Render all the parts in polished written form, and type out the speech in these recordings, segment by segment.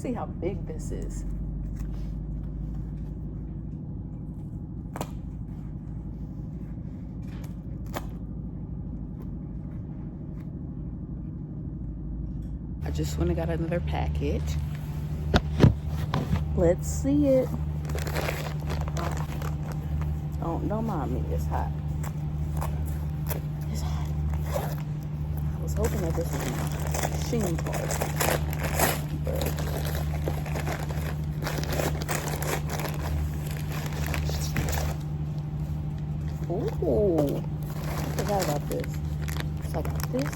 see how big this is. I just went and got another package. Let's see it. Don't mind me, it's hot. It's hot. I was hoping that this would be Shein part. Ooh, I forgot about this. So I got this,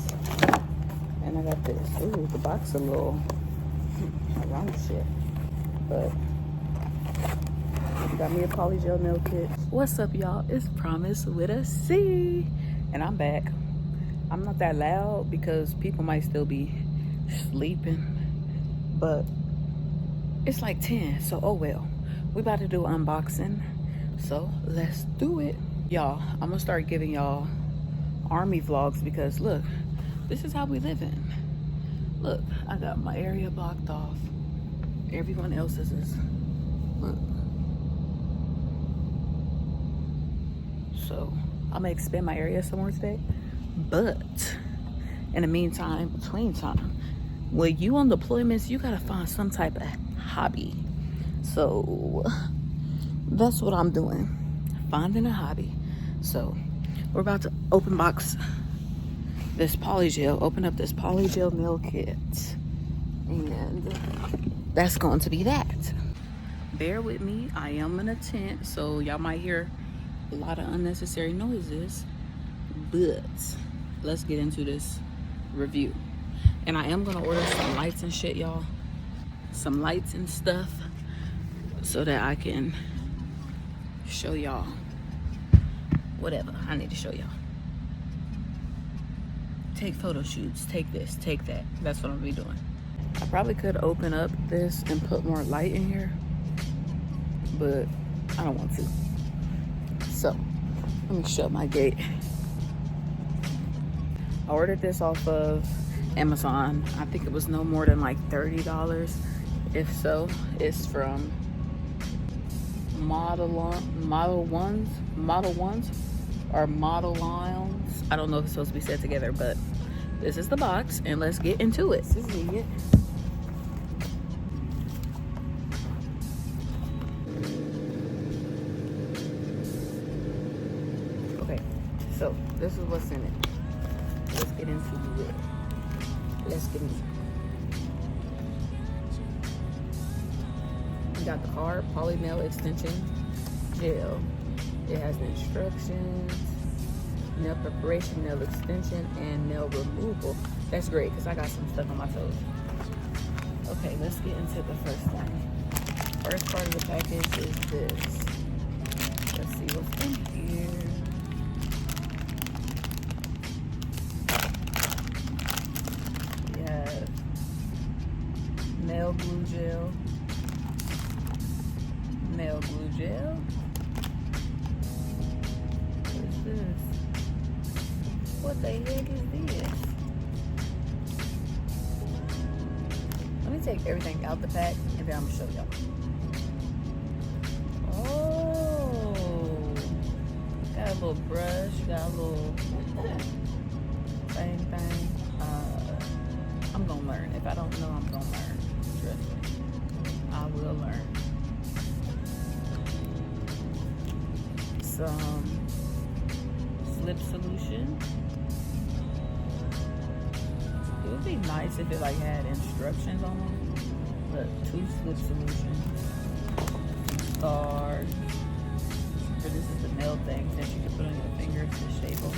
and I got this. Ooh, the box a little wrong shit, but got me a polygel nail kit. What's up, y'all? It's Promise with a C, and I'm back. I'm not that loud because people might still be sleeping, but it's like 10, so oh well. We about to do an unboxing, so let's do it. Y'all, I'm gonna start giving y'all army vlogs because look, this is how we living. Look, I got my area blocked off. Everyone else's is, look. So I'm gonna expand my area somewhere today, but in the meantime, between time, when you on deployments, you gotta find some type of hobby. So that's what I'm doing, finding a hobby. So we're about to open box this polygel, open up this polygel nail kit, and that's going to be that. Bear with me, I am in a tent, so y'all might hear a lot of unnecessary noises, but let's get into this review. And I am gonna order some lights and shit, y'all, some lights and stuff, so that I can show y'all whatever I need to show y'all. Take photo shoots, take this, take that. That's what I'm gonna be doing. I probably could open up this and put more light in here, but I don't want to. So let me shut my gate. I ordered this off of Amazon. I think it was no more than like $30. If so, it's from Model Ones or Model Lines. I don't know if it's supposed to be said together, but this is the box, and let's get into it. This is it. Okay, so this is what's in it. Let's get into it. Let's get into it. We got the card, poly nail extension gel. It has the instructions, nail preparation, nail extension, and nail removal. That's great because I got some stuff on my toes. Okay, let's get into the first thing. First part of the package is this. Let's see what's in here. We have nail glue gel. Nail glue gel. What is this? What the heck is this? Let me take everything out the pack and then I'm gonna show y'all. Oh, got a little brush, got a little thing. I'm gonna learn. If I don't know, I'm gonna learn. Trust me, I will learn. Some slip solution. It would be nice if it like had instructions on it, but 2 slip solutions, stars. So this is the nail thing that you can put on your fingers to shape them.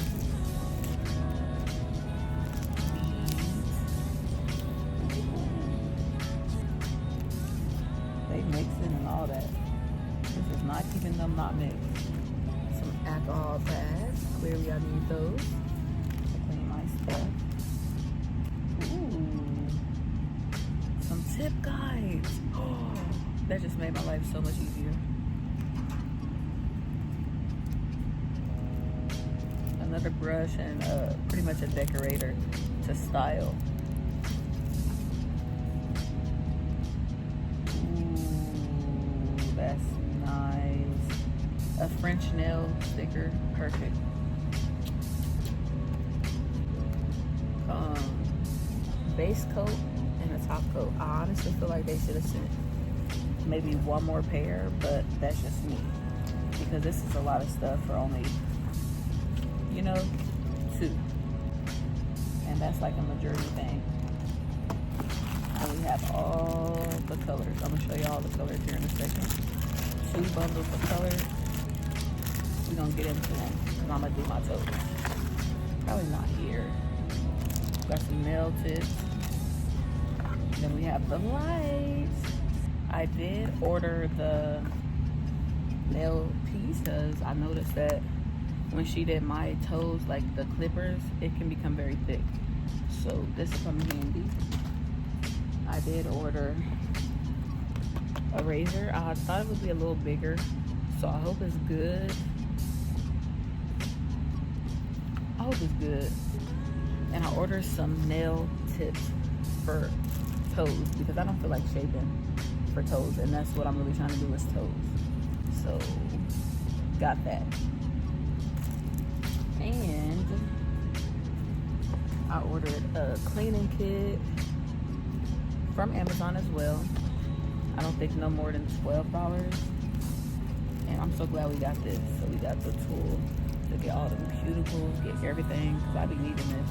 They mix it and all that. This is not keeping them not mixed. Some alcohol pads. Clearly I need those to clean my stuff. Ooh. Some tip guides. Oh, that just made my life so much easier. Another brush and pretty much a decorator to style. a French nail sticker, perfect. Base coat and a top coat. I honestly feel like they should have sent maybe one more pair, but that's just me, because this is a lot of stuff for only, you know, 2, and that's like a majority thing. And we have all the colors. I'm gonna show you all the colors here in a second. 2 bundles of colors. We're gonna get into them because I'm gonna do my toes. Probably not here. Got some nail tips. Then we have the lights. I did order the nail piece because I noticed that when she did my toes, like the clippers, it can become very thick. So this will come in handy. I did order a razor. I thought it would be a little bigger, so I hope it's good. I hope it's good. And I ordered some nail tips for toes because I don't feel like shaving for toes, and that's what I'm really trying to do is toes. So got that. And I ordered a cleaning kit from Amazon as well. I don't think no more than $12. And I'm so glad we got this. So we got the tool to get all the cuticles, get everything, because I be needing this.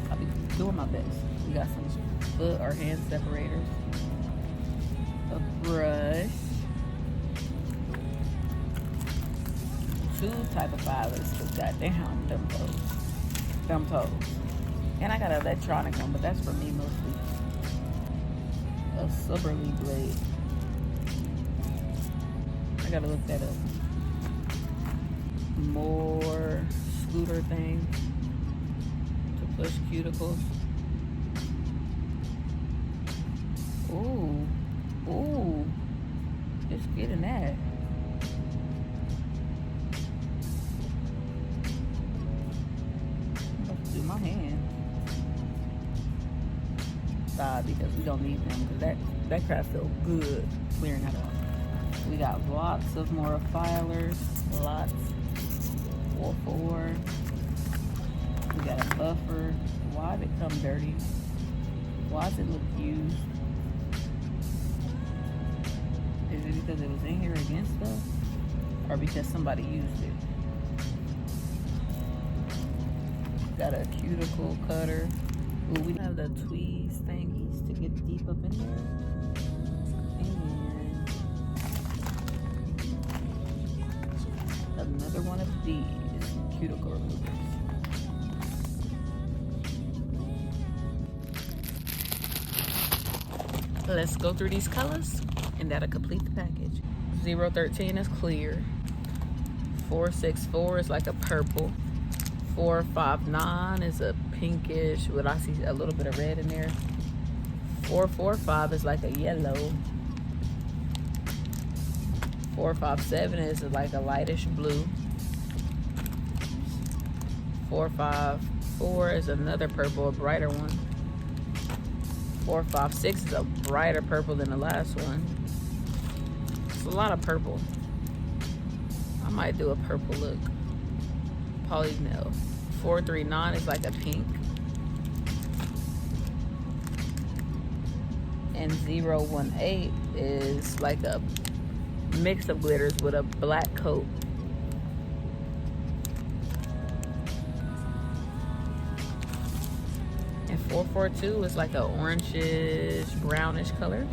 I be doing my best. We got some foot or hand separators, a brush, 2 type of filers, because goddamn, them toes. And I got an electronic one, but that's for me mostly. A Silverly blade. I gotta look that up. More scooter thing to push cuticles. Ooh, just getting that. Let's do my hand. Because we don't need them, because that crap feels good clearing that off. We got lots of more filers, lots. 4. We got a buffer. Why did it come dirty? Why does it look used? Is it because it was in here against stuff, or because somebody used it? Got a cuticle cutter. Ooh, we have the tweeze thingies to get deep up in there. And another one of these cuticle removers. Let's go through these colors, and that'll complete the package. 013 is clear. 464 is like a purple. 459 is a pinkish, but I see a little bit of red in there. 445 is like a yellow. 457 is like a lightish blue. 454 is another purple, a brighter one. 456 is a brighter purple than the last one. It's a lot of purple. I might do a purple look. Polynel. 439 is like a pink. And 018 is like a mix of glitters with a black coat. And 442 is like a orangish, brownish color.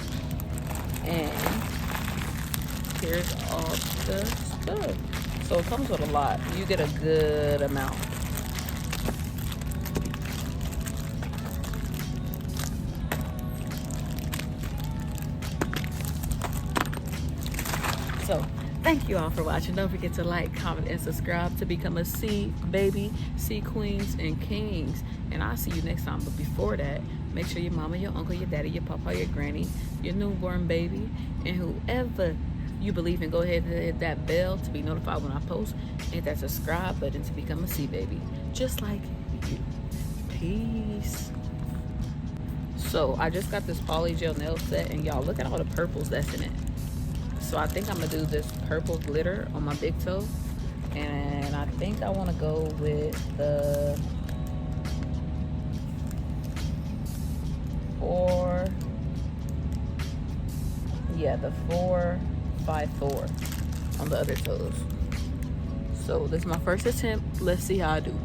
And here's all the stuff. So it comes with a lot. You get a good amount. So thank you all for watching. Don't forget to like, comment, and subscribe to become a C baby, C queens, and kings. And I'll see you next time. But before that, make sure your mama, your uncle, your daddy, your papa, your granny, your newborn baby, and whoever you believe in, go ahead and hit that bell to be notified when I post. Hit that subscribe button to become a C baby, just like you. Peace. So I just got this poly gel nail set, and y'all look at all the purples that's in it. So So I think I'm gonna do this purple glitter on my big toe. And I think I wanna go with the 454 on the other toes. So this is my first attempt. Let's see how I do.